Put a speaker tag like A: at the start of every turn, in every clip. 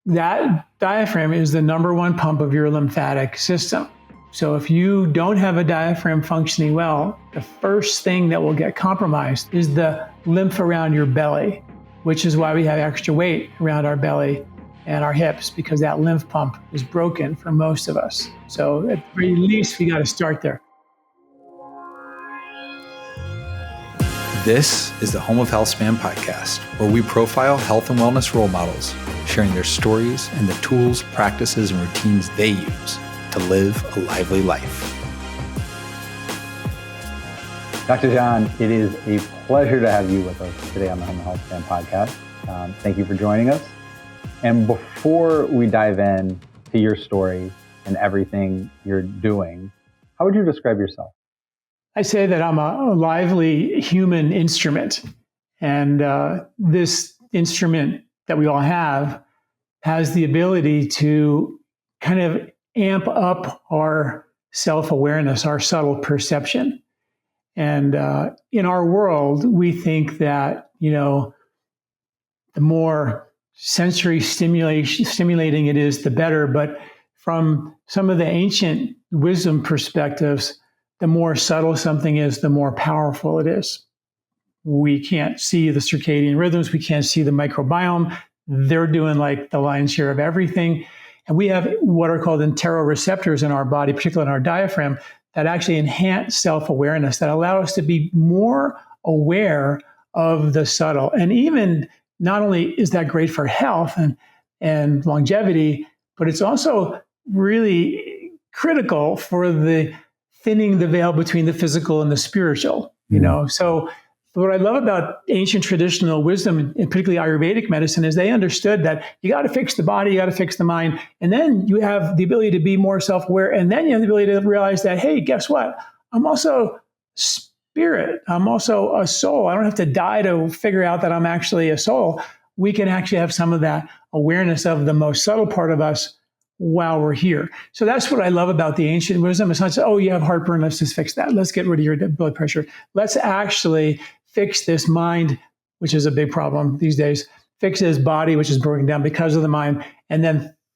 A: that diaphragm is the number one pump of your lymphatic system. So if you don't have a diaphragm functioning well, the first thing that will get compromised is the lymph around your belly, which is why we have extra weight around our belly and our hips, because that lymph pump is broken for most of us. So at the very least, we got to start there.
B: This is the Home of Healthspan podcast, where we profile health and wellness role models, sharing their stories and the tools, practices, and routines they use to live a lively life.
C: Dr. John, it is a pleasure to have you with us today on the Home of Healthspan podcast. Thank you for joining us. And before we dive in to your story and everything you're doing, how would you describe yourself?
A: I say that I'm a lively human instrument. And this instrument that we all have has the ability to kind of amp up our self-awareness, our subtle perception. And in our world, we think that, the more sensory stimulating it is, the better. But from some of the ancient wisdom perspectives, the more subtle something is, the more powerful it is. We can't see the circadian rhythms. We can't see the microbiome. They're doing like the lion's share of everything. And we have what are called interoreceptors in our body, particularly in our diaphragm, that actually enhance self-awareness, that allow us to be more aware of the subtle. And even not only is that great for health and longevity, but it's also really critical for the thinning the veil between the physical and the spiritual, So what I love about ancient traditional wisdom, and particularly Ayurvedic medicine, is they understood that you got to fix the body, you got to fix the mind, and then you have the ability to be more self-aware, and then you have the ability to realize that, hey, guess what? I'm also spirit. I'm also a soul. I don't have to die to figure out that I'm actually a soul. We can actually have some of that awareness of the most subtle part of us while we're here. So that's what I love about the ancient wisdom. It's not just, oh, you have heartburn, let's just fix that. Let's get rid of your blood pressure. Let's actually fix this mind, which is a big problem these days. Fix this body, which is broken down because of the mind. And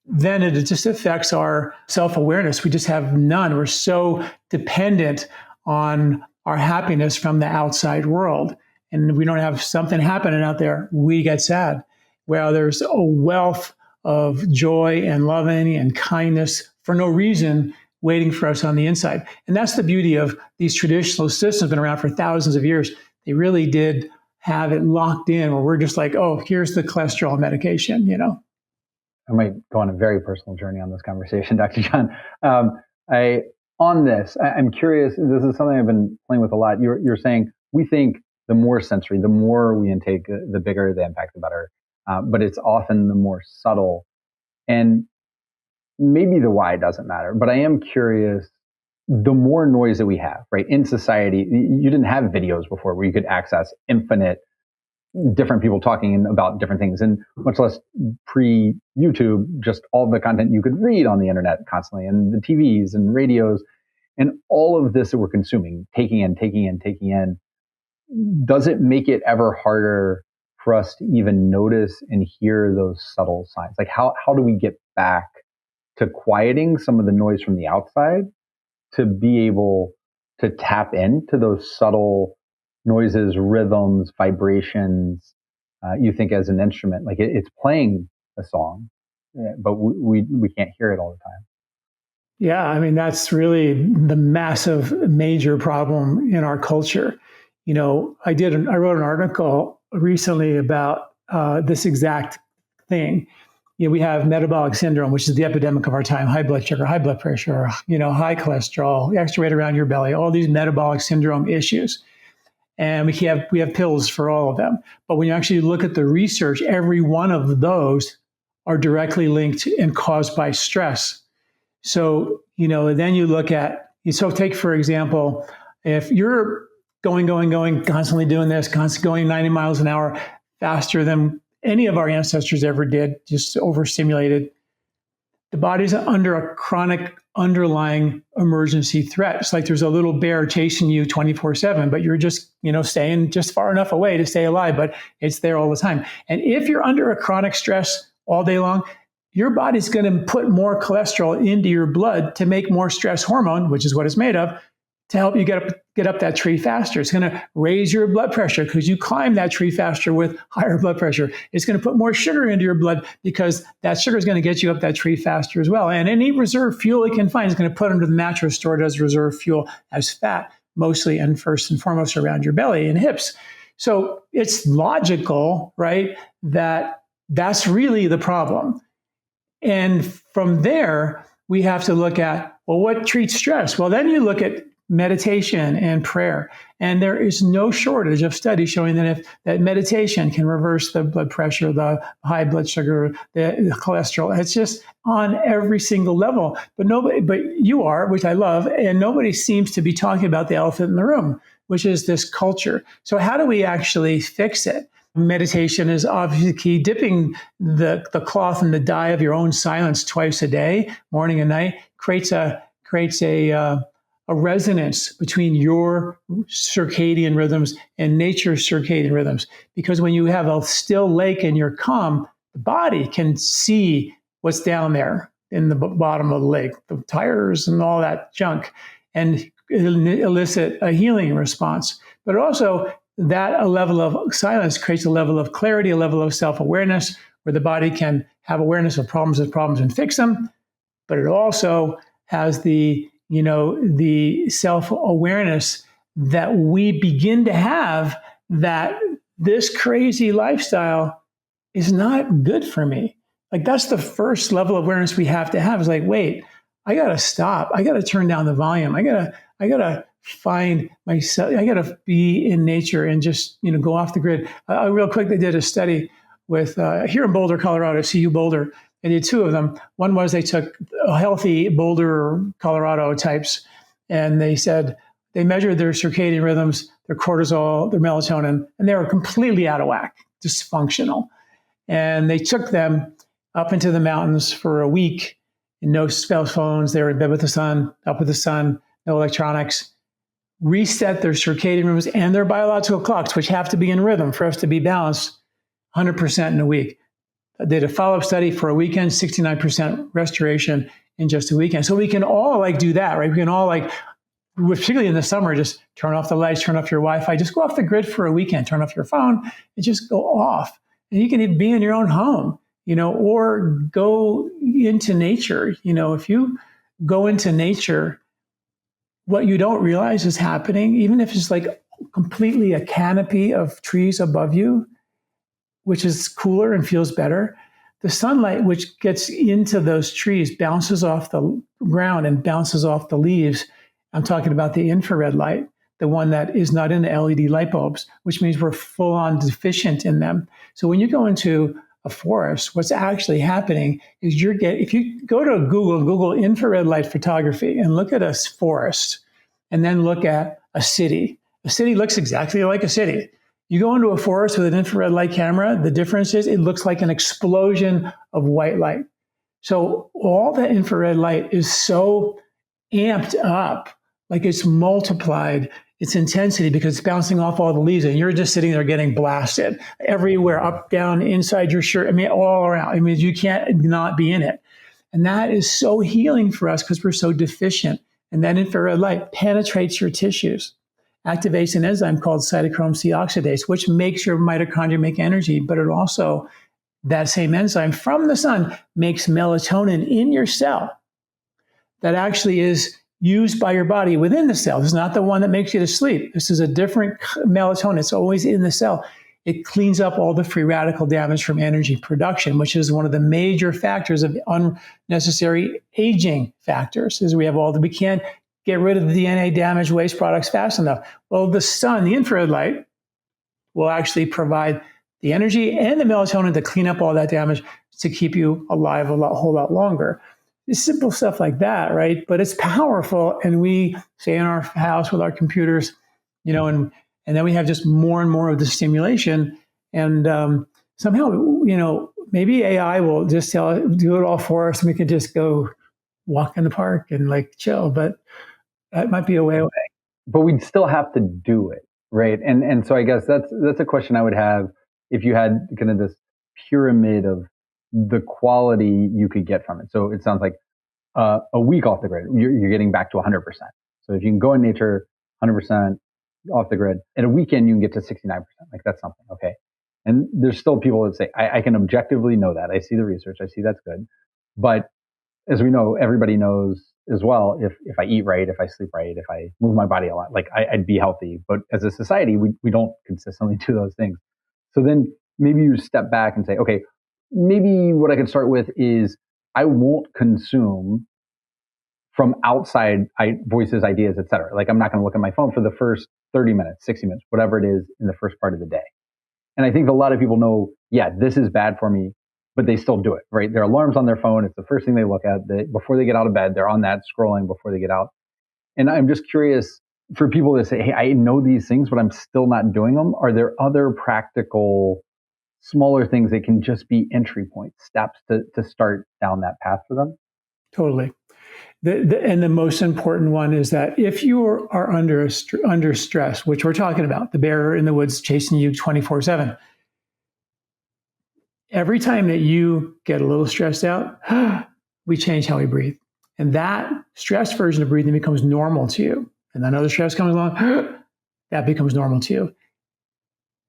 A: then it just affects our self-awareness. We just have none. We're so dependent on our happiness from the outside world. And if we don't have something happening out there, we get sad. Well, there's a wealth of joy and loving and kindness for no reason waiting for us on the inside. And that's the beauty of these traditional systems, been around for thousands of years. They really did have it locked in where we're just like, oh, here's the cholesterol medication,
C: I might go on a very personal journey on this conversation, Dr. John. I'm curious, this is something I've been playing with a lot. You're saying we think the more sensory, the more we intake, the bigger the impact, the better. But it's often the more subtle. And maybe the why doesn't matter, but I am curious, the more noise that we have, right, in society, you didn't have videos before where you could access infinite different people talking about different things, and much less pre-YouTube, just all the content you could read on the internet constantly, and the TVs and radios, and all of this that we're consuming, taking in, does it make it ever harder for us to even notice and hear those subtle signs? Like how do we get back to quieting some of the noise from the outside to be able to tap into those subtle noises, rhythms, vibrations? You think as an instrument, like it's playing a song, but we can't hear it all the time.
A: Yeah, I mean, that's really the massive, major problem in our culture. I wrote an article recently about this exact thing. We have metabolic syndrome, which is the epidemic of our time: high blood sugar, high blood pressure, high cholesterol, extra weight around your belly, all these metabolic syndrome issues. And we have pills for all of them. But when you actually look at the research, every one of those are directly linked and caused by stress. So, then you look at, take, for example, if you're going, constantly doing this, constantly going 90 miles an hour faster than any of our ancestors ever did, just overstimulated, the body's under a chronic underlying emergency threat. It's like there's a little bear chasing you 24/7, but you're just, staying just far enough away to stay alive, but it's there all the time. And if you're under a chronic stress all day long, your body's going to put more cholesterol into your blood to make more stress hormone, which is what it's made of, to help you get up that tree faster. It's going to raise your blood pressure because you climb that tree faster with higher blood pressure. It's going to put more sugar into your blood because that sugar is going to get you up that tree faster as well. And any reserve fuel it can find is going to put under the mattress stored as reserve fuel as fat, mostly and first and foremost around your belly and hips. So it's logical, right, that that's really the problem. And from there, we have to look at, well, what treats stress? Well, then you look at meditation and prayer. And there is no shortage of studies showing that meditation can reverse the blood pressure, the high blood sugar, the cholesterol. It's just on every single level. But you are, which I love, and nobody seems to be talking about the elephant in the room, which is this culture. So how do we actually fix it? Meditation is obviously key. Dipping the cloth in the dye of your own silence twice a day, morning and night, creates a resonance between your circadian rhythms and nature's circadian rhythms. Because when you have a still lake and you're calm, the body can see what's down there in the bottom of the lake, the tires and all that junk, and elicit a healing response. But also, that a level of silence creates a level of clarity, a level of self-awareness, where the body can have awareness of problems and fix them. But it also has the self-awareness that we begin to have that this crazy lifestyle is not good for me. Like, that's the first level of awareness we have to have, is like, wait, I got to stop. I got to turn down the volume. I got to find myself. I got to be in nature and just, go off the grid. Real quick, they did a study with here in Boulder, Colorado, CU Boulder. They did two of them. One was they took healthy Boulder, Colorado types, and they said they measured their circadian rhythms, their cortisol, their melatonin, and they were completely out of whack, dysfunctional. And they took them up into the mountains for a week, and no cell phones. They were in bed with the sun, up with the sun, no electronics. Reset their circadian rhythms and their biological clocks, which have to be in rhythm for us to be balanced, 100% in a week. They did a follow-up study for a weekend, 69% restoration in just a weekend. So we can all do that, right? We can all particularly in the summer, just turn off the lights, turn off your Wi-Fi, just go off the grid for a weekend, turn off your phone and just go off. And you can even be in your own home, or go into nature. If you go into nature, what you don't realize is happening, even if it's completely a canopy of trees above you, which is cooler and feels better, the sunlight which gets into those trees bounces off the ground and bounces off the leaves. I'm talking about the infrared light, the one that is not in the LED light bulbs, which means we're full on deficient in them. So when you go into a forest, what's actually happening is if you go to Google infrared light photography and look at a forest and then look at a city looks exactly like a city. You go into a forest with an infrared light camera, the difference is it looks like an explosion of white light. So all that infrared light is so amped up, like it's multiplied its intensity because it's bouncing off all the leaves and you're just sitting there getting blasted everywhere, up, down, inside your shirt. All around. You can't not be in it. And that is so healing for us because we're so deficient. And that infrared light penetrates your tissues, activates an enzyme called cytochrome C oxidase, which makes your mitochondria make energy. But it also, that same enzyme from the sun makes melatonin in your cell that actually is used by your body within the cell. This is not the one that makes you to sleep. This is a different melatonin. It's always in the cell. It cleans up all the free radical damage from energy production, which is one of the major factors of unnecessary aging factors, is we can't get rid of the DNA damage waste products fast enough. Well, the sun, the infrared light, will actually provide the energy and the melatonin to clean up all that damage to keep you alive a whole lot longer. It's simple stuff like that, right? But it's powerful. And we stay in our house with our computers, and then we have just more and more of the stimulation. And somehow, maybe AI will just do it all for us, and we can just go walk in the park and chill. But that might be a way away.
C: But we'd still have to do it, right? And so I guess that's a question I would have if you had kind of this pyramid of the quality you could get from it. So it sounds like a week off the grid, you're getting back to 100%. So if you can go in nature 100% off the grid, at a weekend, you can get to 69%. Like that's something. Okay. And there's still people that say, I can objectively know that. I see the research. I see that's good. But as we know, everybody knows as well, if I eat right, if I sleep right, if I move my body a lot, like I'd be healthy. But as a society, we don't consistently do those things. So then maybe you step back and say, okay, maybe what I could start with is I won't consume from outside voices, ideas, etc. Like I'm not going to look at my phone for the first 30 minutes, 60 minutes, whatever it is in the first part of the day. And I think a lot of people know, yeah, this is bad for me, but they still do it, right? Their alarm's on their phone. It's the first thing they look at. Before they get out of bed, they're on that scrolling before they get out. And I'm just curious for people that say, hey, I know these things, but I'm still not doing them. Are there other practical, smaller things that can just be entry points, steps to start down that path for them?
A: Totally. And the most important one is that if you are under stress, which we're talking about, the bear in the woods chasing you 24/7, every time that you get a little stressed out, we change how we breathe. And that stress version of breathing becomes normal to you. And then other stress comes along, that becomes normal to you.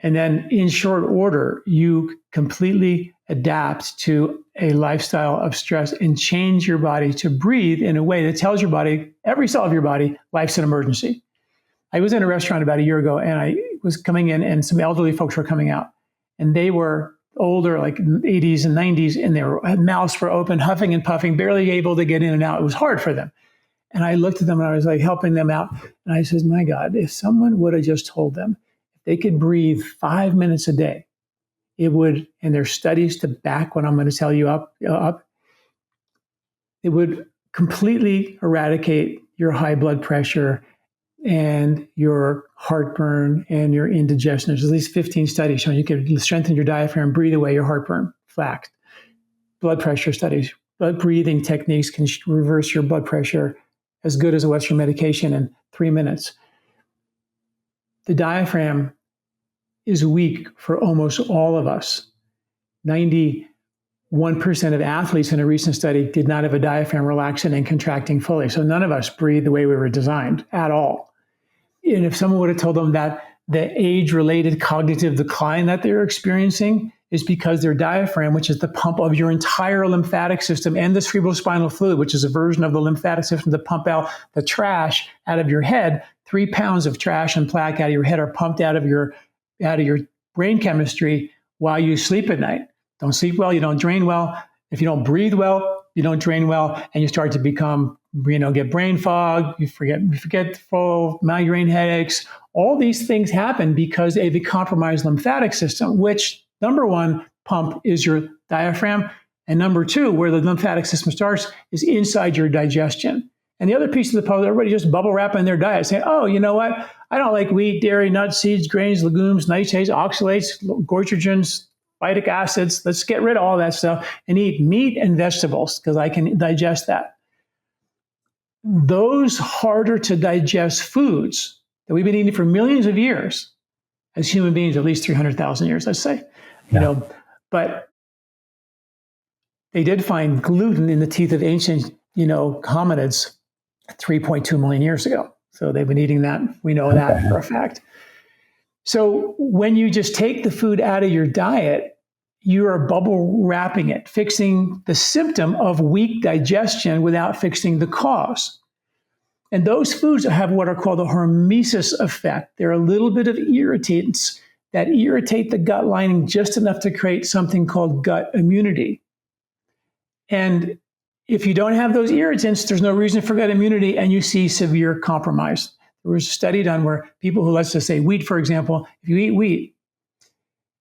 A: And then in short order, you completely adapt to a lifestyle of stress and change your body to breathe in a way that tells your body, every cell of your body, life's an emergency. I was in a restaurant about a year ago and I was coming in and some elderly folks were coming out and they were older, like 80s and 90s, and their mouths were open, huffing and puffing, barely able to get in and out. It was hard for them. And I looked at them and I was like helping them out. And I said, my God, if someone would have just told them if they could breathe 5 minutes a day, it would, and there's studies to back what I'm going to tell you up, it would completely eradicate your high blood pressure and your heartburn and your indigestion. There's at least 15 studies showing you can strengthen your diaphragm, breathe away your heartburn. Fact. Blood pressure studies, blood breathing techniques can reverse your blood pressure as good as a Western medication in 3 minutes. The diaphragm is weak for almost all of us. 91% of athletes in a recent study did not have a diaphragm relaxing and contracting fully. So none of us breathe the way we were designed at all. And if someone would have told them that the age-related cognitive decline that they're experiencing is because their diaphragm, which is the pump of your entire lymphatic system and the cerebrospinal fluid, which is a version of the lymphatic system to pump out the trash out of your head, 3 pounds of trash and plaque out of your head are pumped out of your brain chemistry while you sleep at night. Don't sleep well, you don't drain well. If you don't breathe well, you don't drain well, and you start to become, get brain fog, you forgetful, migraine headaches. All these things happen because of a compromised lymphatic system, which number one pump is your diaphragm, and number two, where the lymphatic system starts, is inside your digestion. And the other piece of the puzzle, everybody just bubble wrapping their diet, saying, oh, you know what? I don't like wheat, dairy, nuts, seeds, grains, legumes, nightshades, oxalates, goitrogens, phytic acids. Let's get rid of all that stuff and eat meat and vegetables because I can digest that. Those harder to digest foods that we've been eating for millions of years as human beings, at least 300,000 years, let's say, but they did find gluten in the teeth of ancient, hominids 3.2 million years ago. So they've been eating that. We know that for a fact. So when you just take the food out of your diet, you are bubble wrapping it, fixing the symptom of weak digestion without fixing the cause. And those foods have what are called the hormesis effect. They're a little bit of irritants that irritate the gut lining just enough to create something called gut immunity. And if you don't have those irritants, there's no reason for gut immunity, and you see severe compromise. There was a study done where people who, let's just say wheat, for example, if you eat wheat,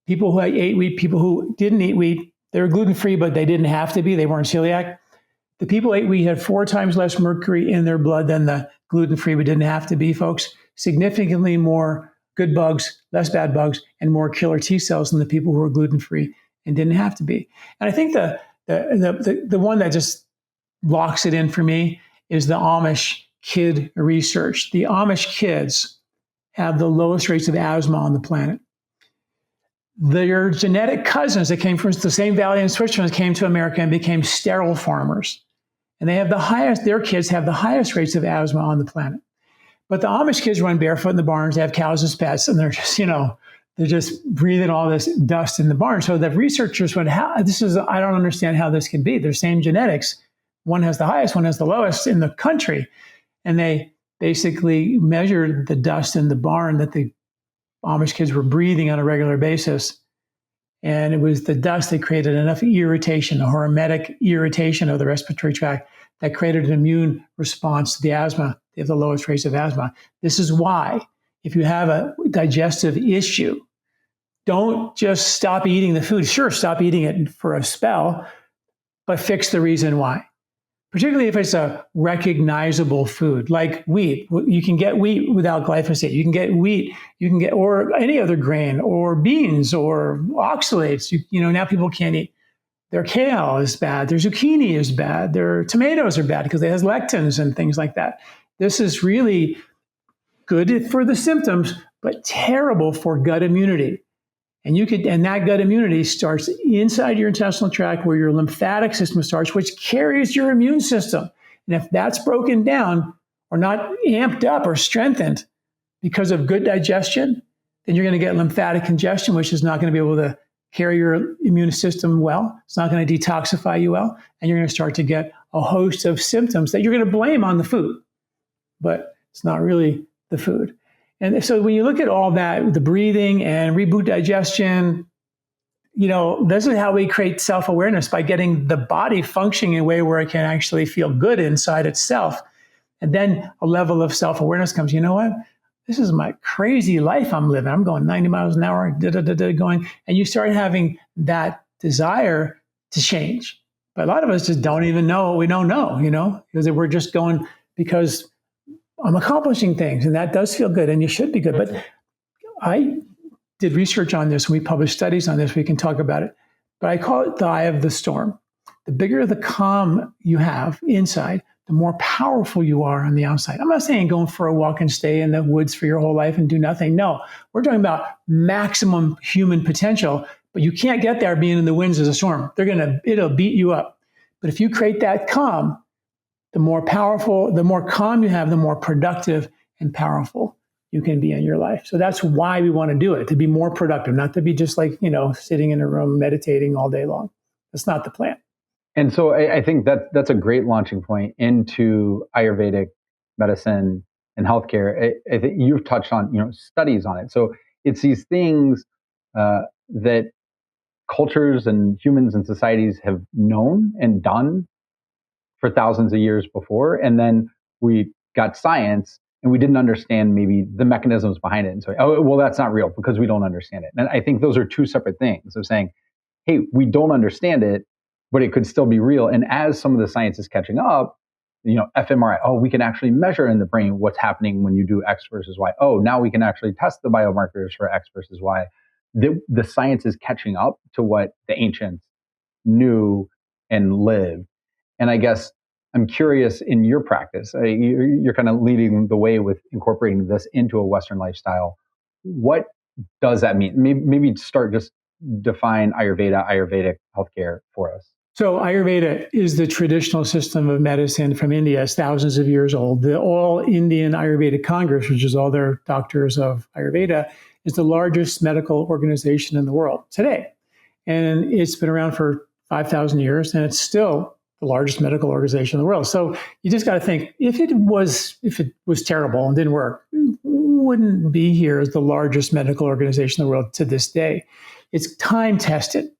A: people who ate wheat, people who didn't eat wheat, they were gluten-free, but they didn't have to be. They weren't celiac. The people who ate wheat had 4 times less mercury in their blood than the gluten-free, but didn't have to be, folks. Significantly more good bugs, less bad bugs, and more killer T cells than the people who were gluten-free and didn't have to be. And I think the one that just locks it in for me is the Amish kid research. The Amish kids have the lowest rates of asthma on the planet. their genetic cousins that came from the same valley in Switzerland came to America and became sterile farmers. And they have their kids have the highest rates of asthma on the planet. But the Amish kids run barefoot in the barns, they have cows as pets, and they're just breathing all this dust in the barn. So the researchers went, I don't understand how this can be. They're same genetics. One has the highest, one has the lowest in the country. And they basically measured the dust in the barn that the Amish kids were breathing on a regular basis. And it was the dust that created enough irritation, a hormetic irritation of the respiratory tract that created an immune response to the asthma. They have the lowest rates of asthma. This is why, if you have a digestive issue, don't just stop eating the food. Sure, stop eating it for a spell, but fix the reason why. Particularly if it's a recognizable food like wheat. You can get wheat without glyphosate. You can get wheat, or any other grain, or beans, or oxalates. Now people can't eat. Their kale is bad. Their zucchini is bad. Their tomatoes are bad because it has lectins and things like that. This is really good for the symptoms, but terrible for gut immunity. And that gut immunity starts inside your intestinal tract where your lymphatic system starts, which carries your immune system. And if that's broken down or not amped up or strengthened because of good digestion, then you're going to get lymphatic congestion, which is not going to be able to carry your immune system well. It's not going to detoxify you well. And you're going to start to get a host of symptoms that you're going to blame on the food, but it's not really the food. And so when you look at all that, the breathing and reboot digestion, this is how we create self-awareness, by getting the body functioning in a way where it can actually feel good inside itself. And then a level of self-awareness comes, you know what? This is my crazy life I'm living. I'm going 90 miles an hour, going. And you start having that desire to change. But a lot of us just don't even know. We don't know, because we're just going because I'm accomplishing things, and that does feel good, and you should be good. But I did research on this, and we published studies on this. We can talk about it. But I call it the eye of the storm. The bigger the calm you have inside, the more powerful you are on the outside. I'm not saying going for a walk and stay in the woods for your whole life and do nothing. No, we're talking about maximum human potential, but you can't get there being in the winds as a storm. It'll beat you up. But if you create that calm, the more powerful, the more calm you have, the more productive and powerful you can be in your life. So that's why we want to do it, to be more productive, not to be just like, sitting in a room meditating all day long. That's not the plan.
C: And so I think that's a great launching point into Ayurvedic medicine and healthcare. I think you've touched on, studies on it. So it's these things that cultures and humans and societies have known and done for thousands of years before. And then we got science and we didn't understand maybe the mechanisms behind it. And so, that's not real because we don't understand it. And I think those are two separate things of saying, hey, we don't understand it, but it could still be real. And as some of the science is catching up, fMRI, we can actually measure in the brain what's happening when you do X versus Y. Now we can actually test the biomarkers for X versus Y. The science is catching up to what the ancients knew and lived. And I guess I'm curious, in your practice, you're kind of leading the way with incorporating this into a Western lifestyle. What does that mean? Maybe start just define Ayurvedic healthcare for us.
A: So Ayurveda is the traditional system of medicine from India. It's thousands of years old. The All Indian Ayurvedic Congress, which is all their doctors of Ayurveda, is the largest medical organization in the world today. And it's been around for 5,000 years, and it's still the largest medical organization in the world. So you just got to think, if it was terrible and didn't work, it wouldn't be here as the largest medical organization in the world to this day. It's time tested.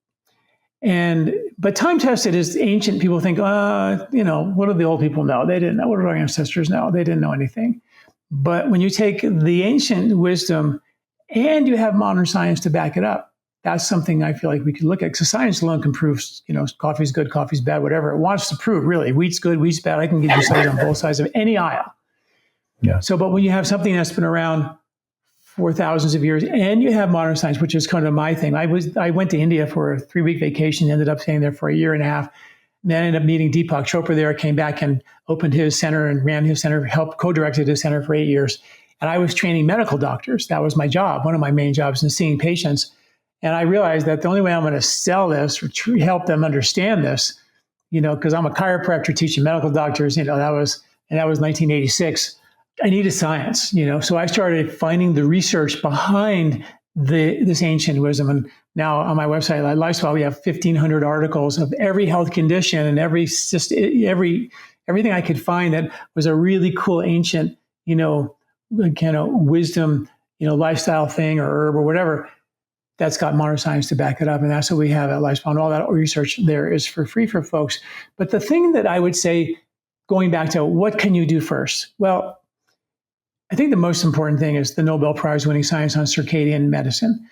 A: But time tested is ancient. People think, what do the old people know? They didn't know. What do our ancestors know? They didn't know anything. But when you take the ancient wisdom and you have modern science to back it up, that's something I feel like we could look at. Because science alone can prove, coffee's good, coffee's bad, whatever it wants to prove, really. Wheat's good, wheat's bad. I can give you studies on both sides of any aisle.
C: Yeah.
A: So, but when you have something that's been around for thousands of years and you have modern science, which is kind of my thing. I went to India for a 3-week vacation, ended up staying there for a year and a half. Then I ended up meeting Deepak Chopra there, came back and opened his center and ran his center, helped co-directed his center for 8 years. And I was training medical doctors. That was my job. One of my main jobs in seeing patients. And I realized that the only way I'm going to sell this or help them understand this, because I'm a chiropractor teaching medical doctors, that was 1986. I needed science, so I started finding the research behind this ancient wisdom. And now on my website, at LifeSpa, we have 1,500 articles of every health condition and everything I could find that was a really cool ancient, kind of wisdom, lifestyle thing or herb or whatever. That's got modern science to back it up. And that's what we have at LifeSpa. And all that research there is for free for folks. But the thing that I would say, going back to what can you do first? Well, I think the most important thing is the Nobel Prize winning science on circadian medicine.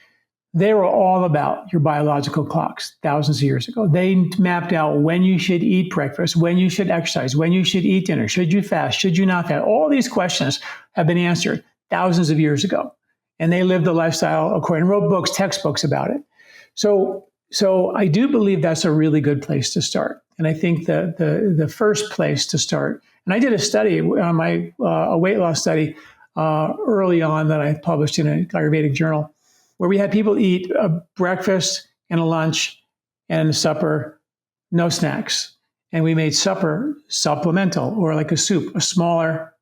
A: They were all about your biological clocks thousands of years ago. They mapped out when you should eat breakfast, when you should exercise, when you should eat dinner, should you fast, should you not fast? All these questions have been answered thousands of years ago. And they lived a lifestyle according, wrote books, textbooks about it. So I do believe that's a really good place to start. And I think the first place to start, and I did a study on a weight loss study early on that I published in an Ayurvedic journal, where we had people eat a breakfast and a lunch and a supper, no snacks. And we made supper supplemental, or like a soup, a smaller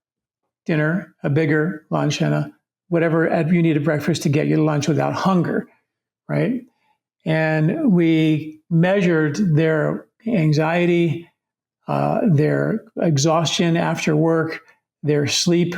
A: dinner, a bigger lunch, and whatever you need at breakfast to get you to lunch without hunger, right? And we measured their anxiety, their exhaustion after work, their sleep,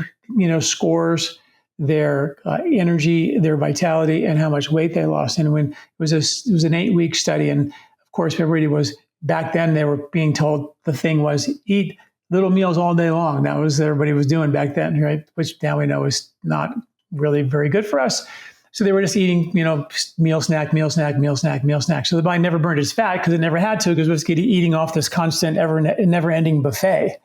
A: scores, their energy, their vitality, and how much weight they lost. And when it was an 8-week study, and of course, everybody was back then. They were being told the thing was eat little meals all day long. That was what everybody was doing back then, right? Which now we know is not really very good for us. So they were just eating, meal, snack, meal, snack, meal, snack, meal, snack. So the body never burned its fat because it never had to, because it was eating off this constant, never-ending buffet.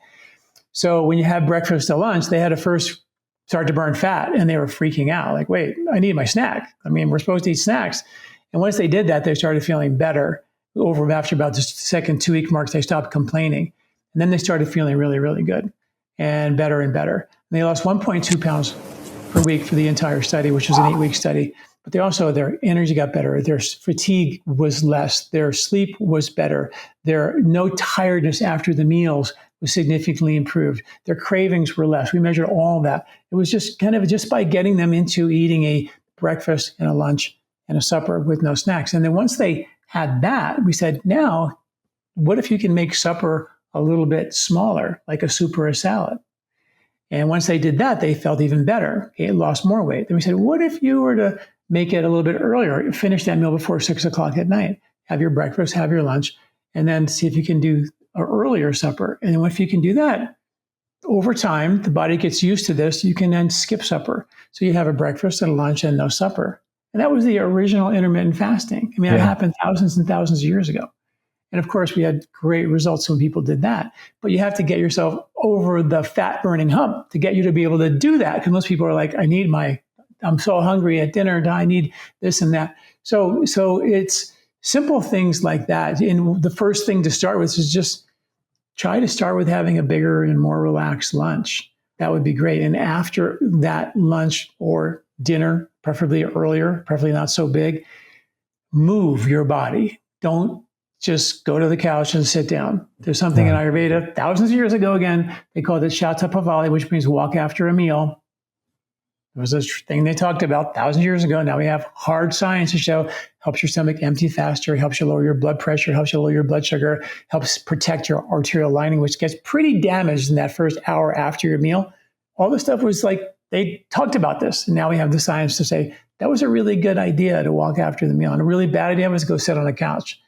A: So when you have breakfast to lunch, they had to first start to burn fat, and they were freaking out. Like, wait, I need my snack. I mean, we're supposed to eat snacks. And once they did that, they started feeling better. After about the second 2-week mark, they stopped complaining. And then they started feeling really, really good and better and better. And they lost 1.2 pounds per week for the entire study, which was an 8-week study. But their energy got better. Their fatigue was less. Their sleep was better. Their no tiredness after the meals was significantly improved. Their cravings were less. We measured all that. It was just just by getting them into eating a breakfast and a lunch and a supper with no snacks. And then once they had that, we said, now, what if you can make supper a little bit smaller, like a soup or a salad? And once they did that, they felt even better. It lost more weight. Then we said, what if you were to make it a little bit earlier, finish that meal before 6 o'clock at night, have your breakfast, have your lunch, and then see if you can do an earlier supper. And if you can do that, over time, the body gets used to this. You can then skip supper. So you have a breakfast and a lunch and no supper. And that was the original intermittent fasting. I mean, that happened thousands and thousands of years ago. And of course, we had great results when people did that. But you have to get yourself over the fat burning hump to get you to be able to do that. Because most people are like, I'm so hungry at dinner, I need this and that. So it's simple things like that. And the first thing to start with is just try to start with having a bigger and more relaxed lunch. That would be great. And after that lunch or dinner, preferably earlier, preferably not so big, move your body. Don't just go to the couch and sit down. There's something in Ayurveda, thousands of years ago, again, they called it Shatapavali, which means walk after a meal. It was a thing they talked about thousands of years ago. Now we have hard science to show helps your stomach empty faster, helps you lower your blood pressure, helps you lower your blood sugar, helps protect your arterial lining, which gets pretty damaged in that first hour after your meal. All this stuff was like, they talked about this. And now we have the science to say that was a really good idea to walk after the meal. And a really bad idea was to go sit on a couch.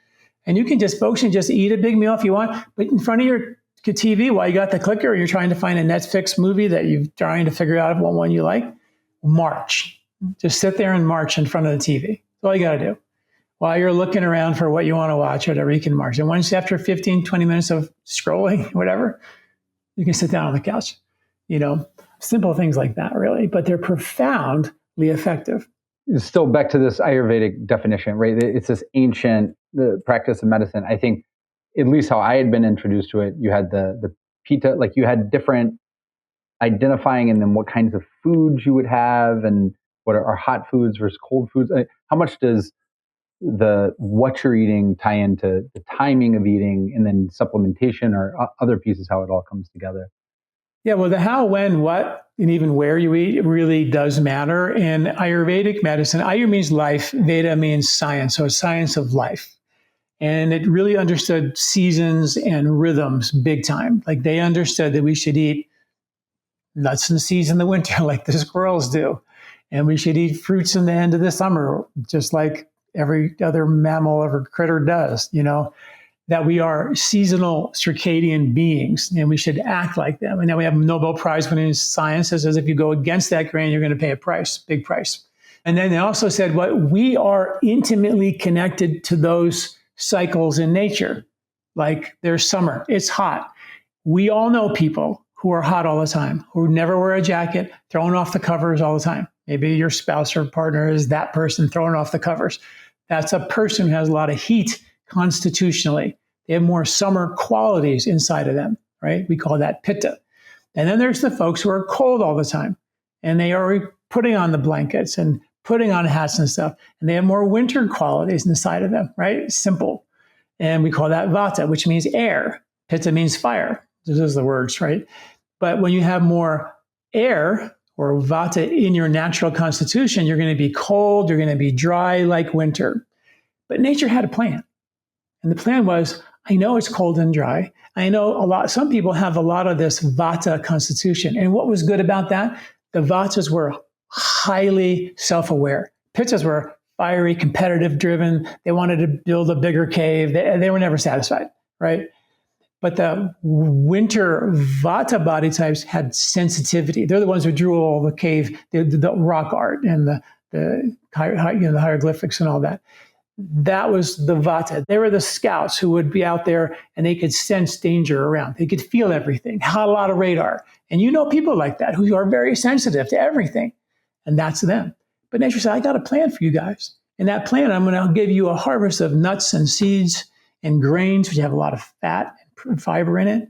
A: And you can just, folks, and just eat a big meal if you want, but in front of your TV while you got the clicker, or you're trying to find a Netflix movie that you're trying to figure out what one you like, march. Just sit there and march in front of the TV. That's all you got to do. While you're looking around for what you want to watch, whatever, you can march. And once after 15, 20 minutes of scrolling, whatever, you can sit down on the couch. Simple things like that, really, but they're profoundly effective.
C: Still back to this Ayurvedic definition, right? It's this ancient practice of medicine. I think, at least how I had been introduced to it, you had the Pitta, like you had different identifying and then what kinds of foods you would have and what are hot foods versus cold foods. How much does what you're eating tie into the timing of eating, and then supplementation or other pieces, how it all comes together?
A: Yeah, well, the how, when, what, and even where you eat really does matter. In Ayurvedic medicine, Ayur means life, Veda means science, so it's science of life. And it really understood seasons and rhythms big time. Like they understood that we should eat nuts and seeds in the winter, like the squirrels do. And we should eat fruits in the end of the summer, just like every other mammal or critter does, that we are seasonal circadian beings and we should act like them. And now we have Nobel Prize winning science that says if you go against that grain, you're going to pay a price, big price. And then they also said what we are intimately connected to those cycles in nature. Like there's summer, it's hot. We all know people who are hot all the time, who never wear a jacket, throwing off the covers all the time. Maybe your spouse or partner is that person throwing off the covers. That's a person who has a lot of heat constitutionally. They have more summer qualities inside of them, right? We call that pitta. And then there's the folks who are cold all the time and they are putting on the blankets and putting on hats and stuff. And they have more winter qualities inside of them, right? Simple. And we call that vata, which means air. Pitta means fire. Those are the words, right? But when you have more air or vata in your natural constitution, you're going to be cold, you're going to be dry like winter. But nature had a plan. And the plan was, I know it's cold and dry. I know some people have a lot of this vata constitution. And what was good about that? The vatas were highly self-aware. Pittas were fiery, competitive driven. They wanted to build a bigger cave. They were never satisfied, right? But the winter vata body types had sensitivity. They're the ones who drew all the cave, the rock art and the hieroglyphics and all that. That was the vata. They were the scouts who would be out there and they could sense danger around. They could feel everything, had a lot of radar. And people like that who are very sensitive to everything. And that's them. But nature said, I got a plan for you guys. In that plan, I'm going to give you a harvest of nuts and seeds and grains, which have a lot of fat and fiber in it.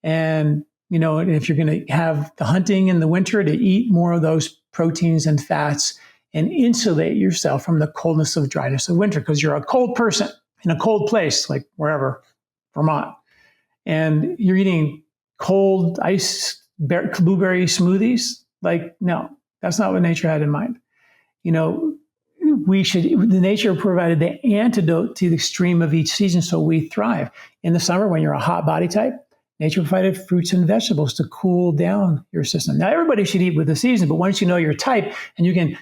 A: And, if you're going to have the hunting in the winter, to eat more of those proteins and fats and insulate yourself from the coldness of dryness of winter, because you're a cold person in a cold place, like wherever, Vermont, and you're eating cold ice blueberry smoothies. Like, no, that's not what nature had in mind. The nature provided the antidote to the extreme of each season, so we thrive. In the summer, when you're a hot body type, nature provided fruits and vegetables to cool down your system. Now, everybody should eat with the season, but once you know your type, and you can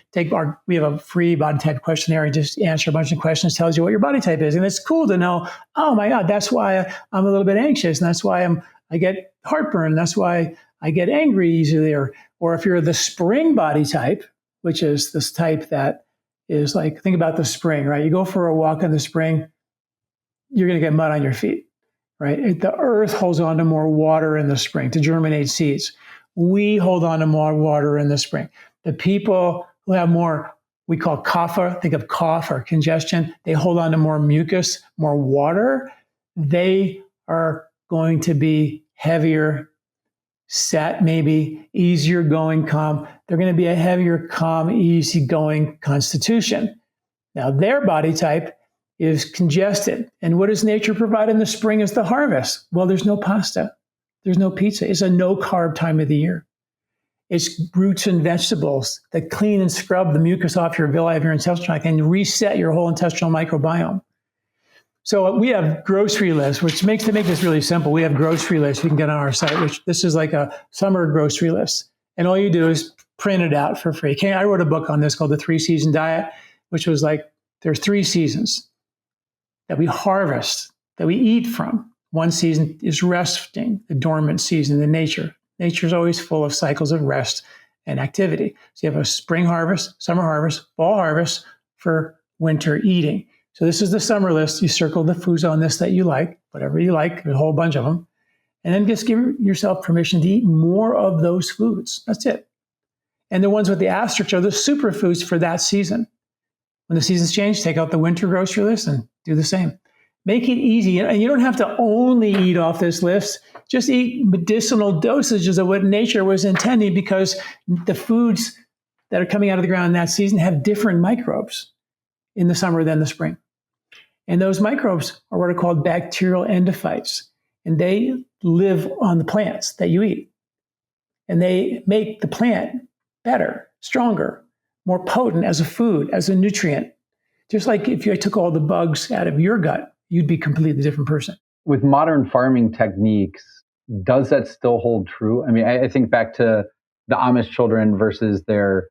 A: we have a free body type questionnaire and just answer a bunch of questions, tells you what your body type is. And it's cool to know, oh my God, that's why I'm a little bit anxious. And that's why I get heartburn. That's why I get angry easily. Or if you're the spring body type, which is this type that is like, think about the spring, right? You go for a walk in the spring, you're going to get mud on your feet. Right? The earth holds on to more water in the spring to germinate seeds. We hold on to more water in the spring. The people who have more, we call kapha, think of cough or congestion, they hold on to more mucus, more water. They are going to be heavier, set maybe, easier going, calm. They're going to be a heavier, calm, easygoing constitution. Now, their body type is congested. And what does nature provide in the spring as the harvest? Well, there's no pasta. There's no pizza. It's a no-carb time of the year. It's roots and vegetables that clean and scrub the mucus off your villi of your intestinal tract and reset your whole intestinal microbiome. So we have grocery lists, which to make this really simple, we have grocery lists you can get on our site, which this is like a summer grocery list. And all you do is print it out for free. I wrote a book on this called The 3-Season Diet, which was like, there's 3 seasons that we harvest, that we eat from. One season is resting, the dormant season in nature. Nature is always full of cycles of rest and activity. So you have a spring harvest, summer harvest, fall harvest for winter eating. So this is the summer list. You circle the foods on this that you like, whatever you like, a whole bunch of them. And then just give yourself permission to eat more of those foods. That's it. And the ones with the asterisks are the superfoods for that season. When the seasons change, take out the winter grocery list and do the same. Make it easy. And you don't have to only eat off this list. Just eat medicinal dosages of what nature was intending, because the foods that are coming out of the ground in that season have different microbes in the summer than the spring. And those microbes are what are called bacterial endophytes. And they live on the plants that you eat. And they make the plant better, stronger, more potent as a food, as a nutrient. Just like if you took all the bugs out of your gut, you'd be a completely different person.
C: With modern farming techniques, does that still hold true? I mean, I think back to the Amish children versus their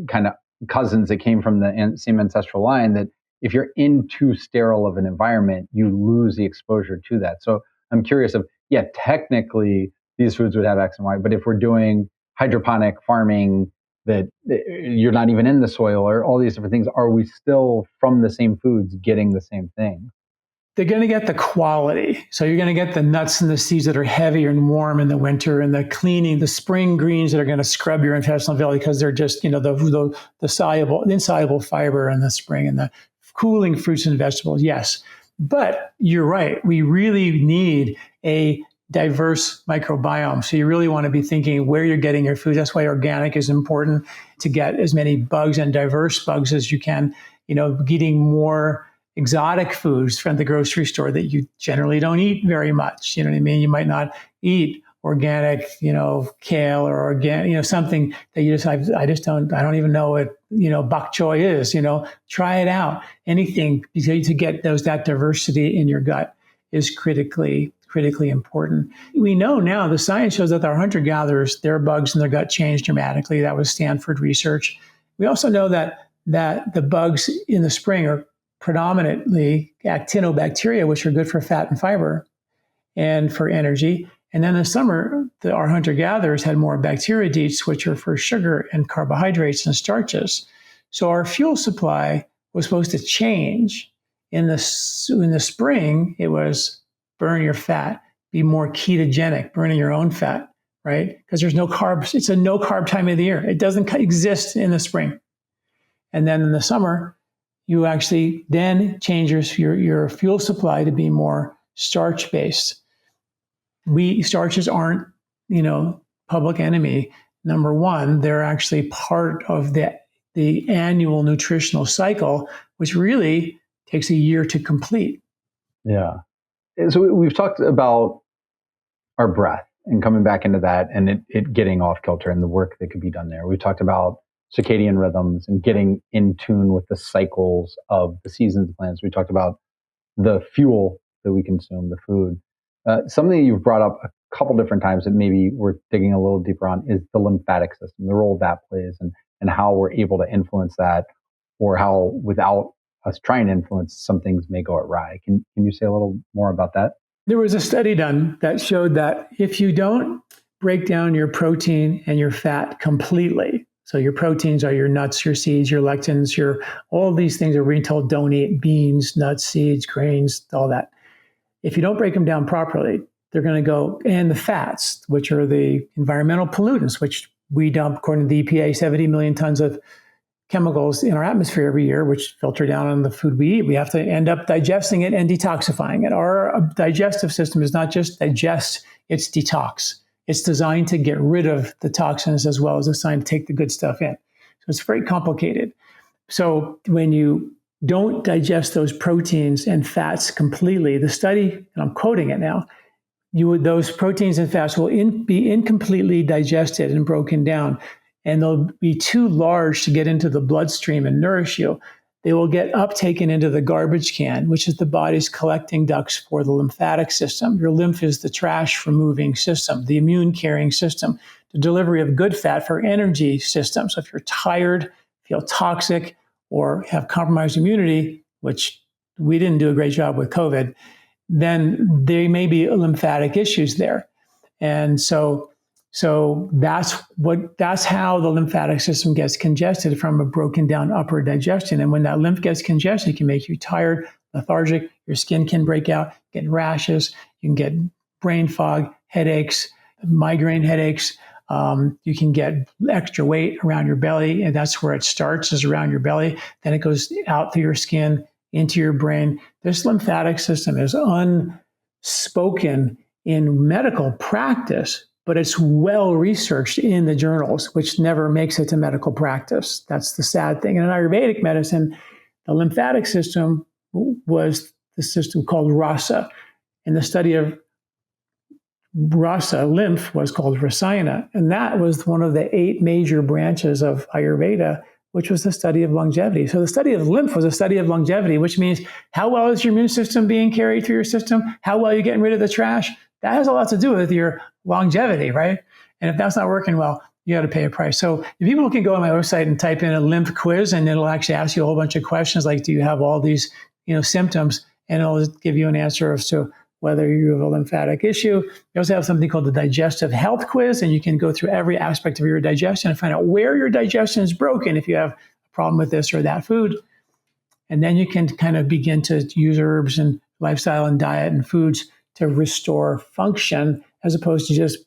C: kind of cousins that came from the same ancestral line, that if you're in too sterile of an environment, you lose the exposure to that. So I'm curious of, yeah, technically these foods would have X and Y, but if we're doing hydroponic farming that you're not even in the soil or all these different things, are we still from the same foods getting the same thing?
A: They're going to get the quality. So you're going to get the nuts and the seeds that are heavier and warm in the winter, and the cleaning, the spring greens that are going to scrub your intestinal valley because they're just, the insoluble fiber in the spring, and the cooling fruits and vegetables. Yes. But you're right. We really need a diverse microbiome. So you really want to be thinking where you're getting your food. That's why organic is important, to get as many bugs and diverse bugs as you can, getting more exotic foods from the grocery store that you generally don't eat very much. You know what I mean? You might not eat organic, kale or organic, something that I don't even know what, bok choy is, try it out. Anything to get that diversity in your gut is critically important. We know now, the science shows that our hunter-gatherers, their bugs in their gut changed dramatically. That was Stanford research. We also know that the bugs in the spring are predominantly actinobacteria, which are good for fat and fiber and for energy. And then in the summer, our hunter-gatherers had more bacteroidetes, which are for sugar and carbohydrates and starches. So our fuel supply was supposed to change. In the spring, it was burn your fat, be more ketogenic, burning your own fat, right? Because there's no carbs. It's a no-carb time of the year. It doesn't exist in the spring. And then in the summer, you actually then change your fuel supply to be more starch-based. Starches aren't, public enemy. Number one, they're actually part of the annual nutritional cycle, which really takes a year to complete.
C: Yeah. So we've talked about our breath and coming back into that, and it getting off kilter and the work that could be done there. We've talked about circadian rhythms and getting in tune with the cycles of the seasons, plants. We talked about the fuel that we consume, the food. Something you've brought up a couple different times that maybe we're digging a little deeper on is the lymphatic system, the role that plays, and how we're able to influence that, or how without us trying to influence, some things may go awry. Can you say a little more about that?
A: There was a study done that showed that if you don't break down your protein and your fat completely, so your proteins are your nuts, your seeds, your lectins, all these things that we're being told don't eat: beans, nuts, seeds, grains, all that. If you don't break them down properly, they're going to go, and the fats, which are the environmental pollutants, which we dump, according to the EPA, 70 million tons of chemicals in our atmosphere every year, which filter down on the food we eat. We have to end up digesting it and detoxifying it. Our digestive system is not just digest, it's detox. It's designed to get rid of the toxins as well as designed to take the good stuff in. So it's very complicated. So when you don't digest those proteins and fats completely, the study, and I'm quoting it now, those proteins and fats will be incompletely digested and broken down, and they'll be too large to get into the bloodstream and nourish you. They will get uptaken into the garbage can, which is the body's collecting ducts for the lymphatic system. Your lymph is the trash removing system, the immune carrying system, the delivery of good fat for energy system. So if you're tired, feel toxic, or have compromised immunity, which we didn't do a great job with COVID, then there may be lymphatic issues there. And so that's how the lymphatic system gets congested, from a broken down upper digestion. And when that lymph gets congested, it can make you tired, lethargic. Your skin can break out, get rashes. You can get brain fog, headaches, migraine headaches. You can get extra weight around your belly, and that's where it starts, is around your belly. Then it goes out through your skin, into your brain. This lymphatic system is unspoken in medical practice, but it's well researched in the journals, which never makes it to medical practice. That's the sad thing. And in Ayurvedic medicine, the lymphatic system was the system called rasa. And the study of rasa, lymph, was called rasayana. And that was one of the 8 major branches of Ayurveda, which was the study of longevity. So the study of lymph was a study of longevity, which means how well is your immune system being carried through your system? How well are you getting rid of the trash? That has a lot to do with your longevity, right? And if that's not working well, you got to pay a price. So if people can go on my website and type in a lymph quiz, and it'll actually ask you a whole bunch of questions like, do you have all these, symptoms? And it'll give you an answer as to whether you have a lymphatic issue. You also have something called the digestive health quiz, and you can go through every aspect of your digestion and find out where your digestion is broken if you have a problem with this or that food. And then you can kind of begin to use herbs and lifestyle and diet and foods to restore function, as opposed to just,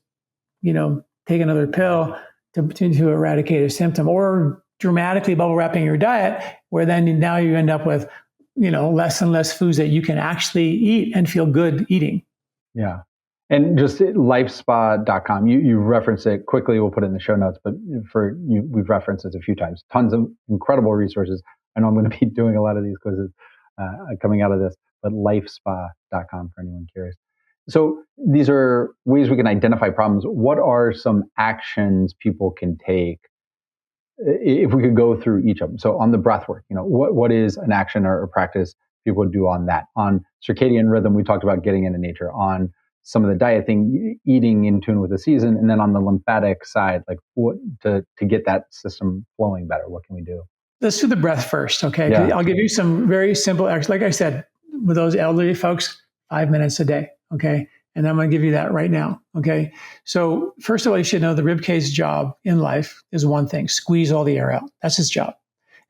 A: take another pill to eradicate a symptom, or dramatically bubble wrapping your diet, where then now you end up with, less and less foods that you can actually eat and feel good eating.
C: Yeah. And just LifeSpa.com, you reference it quickly. We'll put it in the show notes, but we've referenced it a few times. Tons of incredible resources. I know I'm going to be doing a lot of these quizzes coming out of this, but LifeSpa.com for anyone curious. So these are ways we can identify problems. What are some actions people can take if we could go through each of them? So on the breath work, what is an action or practice people would do on that? On circadian rhythm, we talked about getting into nature. On some of the diet thing, eating in tune with the season. And then on the lymphatic side, like what to get that system flowing better, what can we do?
A: Let's do the breath first, okay?
C: Yeah.
A: I'll give you some very simple actions. Like I said, with those elderly folks, 5 minutes a day, okay? And I'm going to give you that right now, okay? So first of all, you should know the ribcage job in life is one thing: squeeze all the air out. That's its job.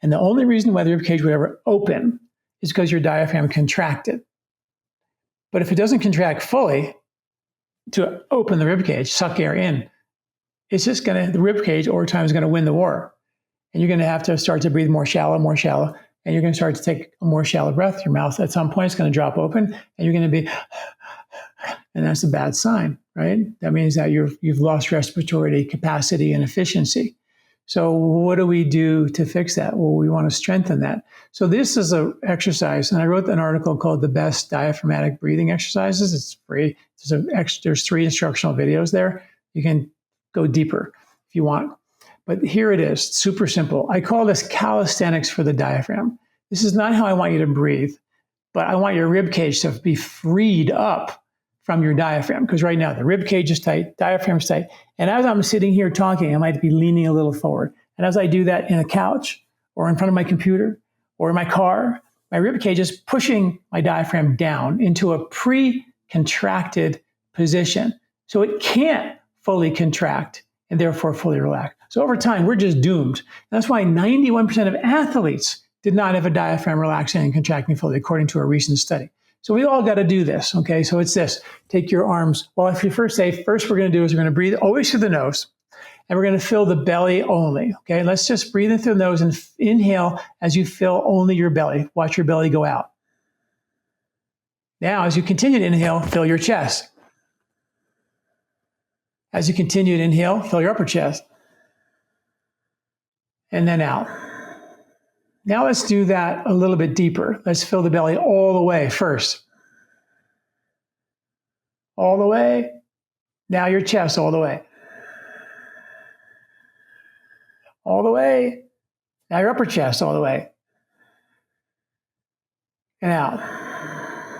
A: And the only reason why the ribcage would ever open is because your diaphragm contracted. But if it doesn't contract fully to open the ribcage, suck air in, it's just the ribcage over time is going to win the war. And you're going to have to start to breathe more shallow, and you're going to start to take a more shallow breath. Your mouth at some point is going to drop open, and you're going to be, and that's a bad sign, right? That means that you've lost respiratory capacity and efficiency. So what do we do to fix that? Well, we want to strengthen that. So this is an exercise, and I wrote an article called The Best Diaphragmatic Breathing Exercises. It's free. There's 3 instructional videos there. You can go deeper if you want. But here it is, super simple. I call this calisthenics for the diaphragm. This is not how I want you to breathe, but I want your rib cage to be freed up from your diaphragm, because right now the rib cage is tight, diaphragm's tight. And as I'm sitting here talking, I might be leaning a little forward. And as I do that in a couch or in front of my computer or in my car, my rib cage is pushing my diaphragm down into a pre-contracted position. So it can't fully contract and therefore fully relax. So over time, we're just doomed. And that's why 91% of athletes did not have a diaphragm relaxing and contracting fully, according to a recent study. So we all got to do this, okay? So it's this: take your arms. Well, if you first we're going to do is we're going to breathe always through the nose, and we're going to fill the belly only, okay? Let's just breathe in through the nose and inhale as you fill only your belly. Watch your belly go out. Now, as you continue to inhale, fill your chest. As you continue to inhale, fill your upper chest. And then out. Now let's do that a little bit deeper. Let's fill the belly all the way first. All the way. Now your chest all the way. All the way. Now your upper chest all the way. And out.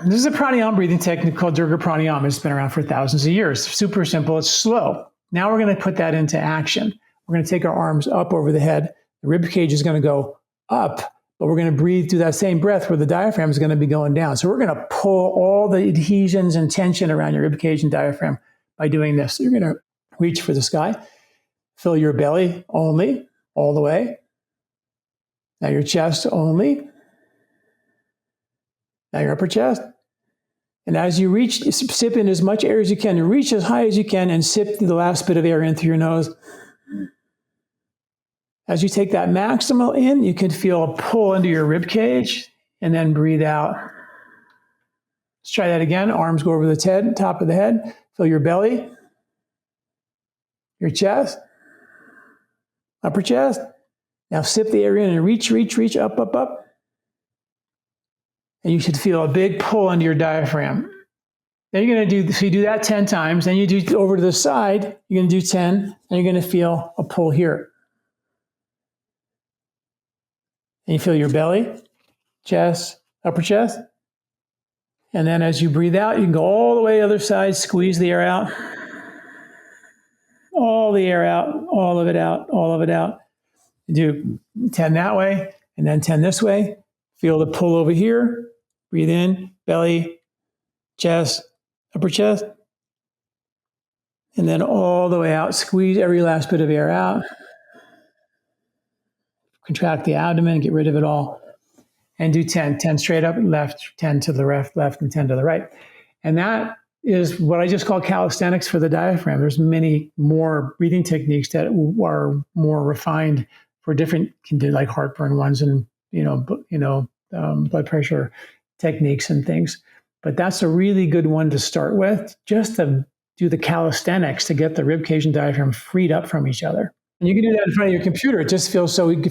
A: This is a pranayama breathing technique called Durga Pranayama. It's been around for thousands of years. Super simple. It's slow. Now we're going to put that into action. We're going to take our arms up over the head. The rib cage is going to go up, but we're going to breathe through that same breath where the diaphragm is going to be going down. So we're going to pull all the adhesions and tension around your rib cage and diaphragm by doing this. So you're going to reach for the sky, fill your belly only, all the way. Now your chest only. Now your upper chest. And as you reach, sip in as much air as you can, and reach as high as you can, and sip the last bit of air in through your nose. As you take that maximal in, you can feel a pull into your rib cage, and then breathe out. Let's try that again. Arms go over the head, top of the head. Fill your belly, your chest, upper chest. Now sip the air in and reach, up. and you should feel a big pull under your diaphragm. Then you're going to do, so you do that 10 times, then you do over to the side, you're going to do 10, and you're going to feel a pull here. And you feel your belly, chest, upper chest. And then as you breathe out, you can go all the way to the other side, squeeze the air out. All the air out, all of it out, all of it out. You do 10 that way, and then 10 this way. Feel the pull over here. Breathe in, belly, chest, upper chest. And then all the way out. Squeeze every last bit of air out. Contract the abdomen, get rid of it all. And do 10. 10 straight up, left, 10 to the left, and 10 to the right. And that is what I just call calisthenics for the diaphragm. There's many more breathing techniques that are more refined for different, can do like heartburn ones and, blood pressure techniques and things. But that's a really good one to start with, just to do the calisthenics to get the ribcage and diaphragm freed up from each other. And you can do that in front of your computer. It just feels so good.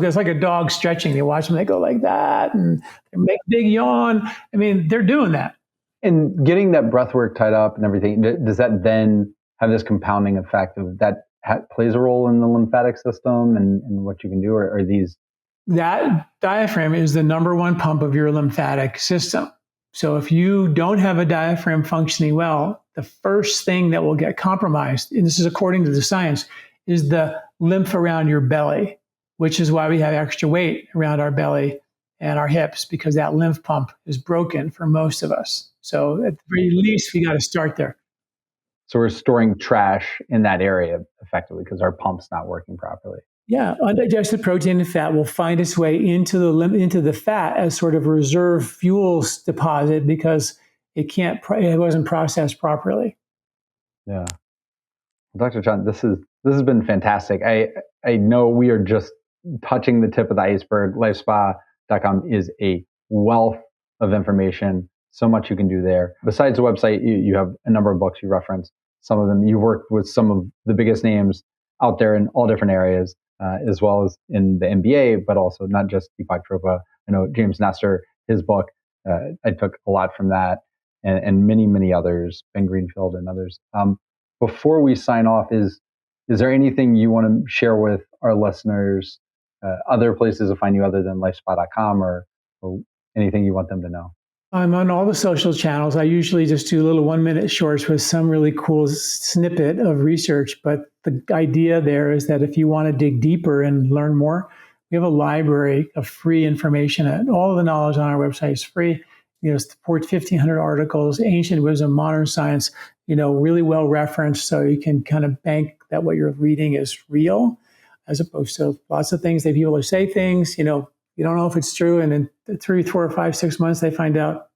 A: It's like a dog stretching. You watch them, they go like that and they make a big yawn. I mean, they're doing that.
C: And getting that breath work tied up and everything, does that then have this compounding effect of that plays a role in the lymphatic system and what you can do? Or are these?
A: That diaphragm is the number one pump of your lymphatic system. So if you don't have a diaphragm functioning well, the first thing that will get compromised, and this is according to the science, is the lymph around your belly, which is why we have extra weight around our belly and our hips, because that lymph pump is broken for most of us. So at the very least, we got to start there.
C: So we're storing trash in that area effectively because our pump's not working properly.
A: Yeah, undigested protein and fat will find its way into the fat as sort of reserve fuels deposit because it wasn't processed properly.
C: Yeah, Dr. John, this has been fantastic. I know we are just touching the tip of the iceberg. LifeSpa.com is a wealth of information. So much you can do there. Besides the website, you have a number of books you reference. Some of them, you worked with some of the biggest names out there in all different areas, as well as in the MBA, but also not just Deepak Chopra. I know James Nestor, his book, I took a lot from that, and many, many others, Ben Greenfield and others. Before we sign off, is there anything you want to share with our listeners, other places to find you other than lifespa.com or anything you want them to know?
A: I'm on all the social channels. I usually just do little 1-minute shorts with some really cool snippet of research. But the idea there is that if you want to dig deeper and learn more, we have a library of free information. And all of the knowledge on our website is free. Support 1,500 articles, ancient wisdom, modern science, really well referenced. So you can kind of bank that what you're reading is real, as opposed to lots of things that people say things, you don't know if it's true. And in 3, 4, 5, 6 months, they find out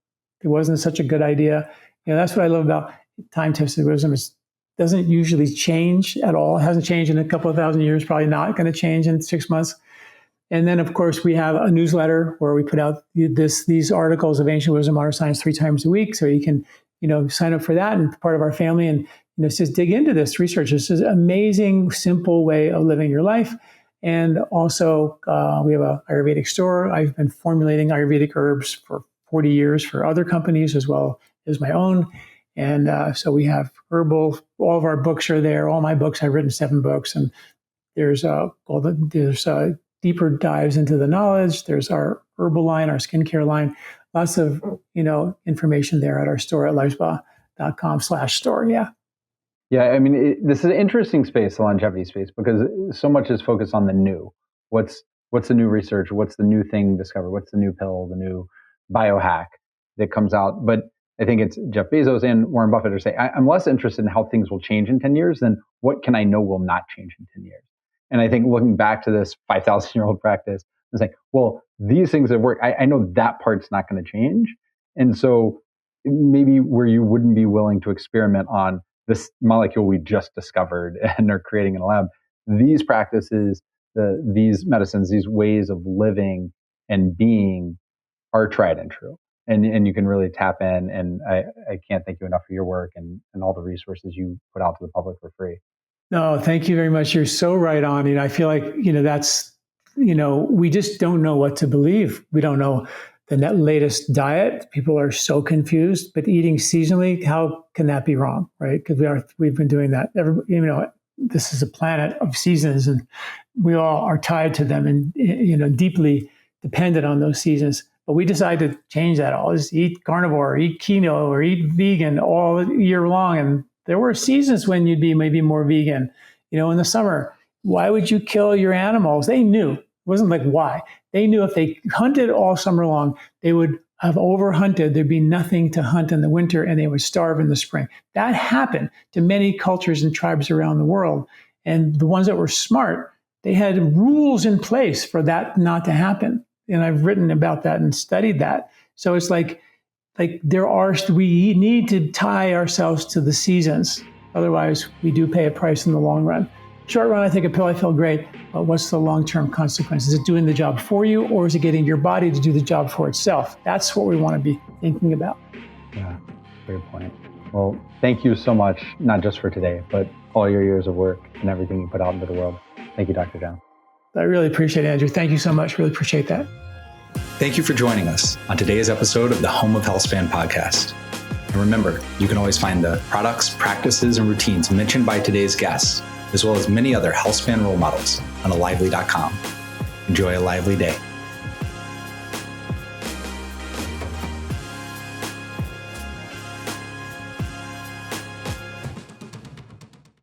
A: it wasn't such a good idea. That's what I love about time-tested wisdom. It doesn't usually change at all. It hasn't changed in a couple of thousand years, probably not going to change in 6 months. And then, of course, we have a newsletter where we put out these articles of ancient wisdom, modern science 3 times a week. So you can, sign up for that and be part of our family and, just dig into this research. This is an amazing, simple way of living your life. And also, we have an Ayurvedic store. I've been formulating Ayurvedic herbs for 40 years for other companies as well as my own. And so we have herbal, all of our books are there. All my books, I've written 7 books. And there's deeper dives into the knowledge. There's our herbal line, our skincare line. Lots of, information there at our store at lifespa.com/store. Yeah.
C: Yeah, I mean, this is an interesting space, the longevity space, because so much is focused on the new. What's the new research? What's the new thing discovered? What's the new pill, the new biohack that comes out? But I think it's Jeff Bezos and Warren Buffett are saying, I'm less interested in how things will change in 10 years than what can I know will not change in 10 years. And I think looking back to this 5,000-year-old practice, it's like, well, these things that work, I know that part's not going to change. And so maybe where you wouldn't be willing to experiment on this molecule we just discovered and are creating in a lab, these practices, these medicines, these ways of living and being are tried and true. And you can really tap in. And I can't thank you enough for your work and all the resources you put out to the public for free.
A: No, thank you very much. You're so right on. I feel like, that's, we just don't know what to believe. We don't know the latest diet. People are so confused, but eating seasonally, how can that be wrong, right? Because we've been doing that. This is a planet of seasons, and we all are tied to them and deeply dependent on those seasons. But we decided to change that all. Just eat carnivore, eat keto, or eat vegan all year long. And there were seasons when you'd be maybe more vegan. In the summer, why would you kill your animals? They knew. It wasn't like why. They knew if they hunted all summer long, they would have overhunted. There'd be nothing to hunt in the winter, and they would starve in the spring. That happened to many cultures and tribes around the world. And the ones that were smart, they had rules in place for that not to happen. And I've written about that and studied that. So it's like we need to tie ourselves to the seasons. Otherwise, we do pay a price in the long run. Short run, I think a pill, I feel great, but what's the long-term consequence? Is it doing the job for you, or is it getting your body to do the job for itself? That's what we want to be thinking about.
C: Yeah, great point. Well, thank you so much, not just for today, but all your years of work and everything you put out into the world. Thank you, Dr. John.
A: I really appreciate it, Andrew. Thank you so much. Really appreciate that.
B: Thank you for joining us on today's episode of the Home of Healthspan podcast. And remember, you can always find the products, practices, and routines mentioned by today's guests, as well as many other Healthspan role models on alively.com. Enjoy a lively day.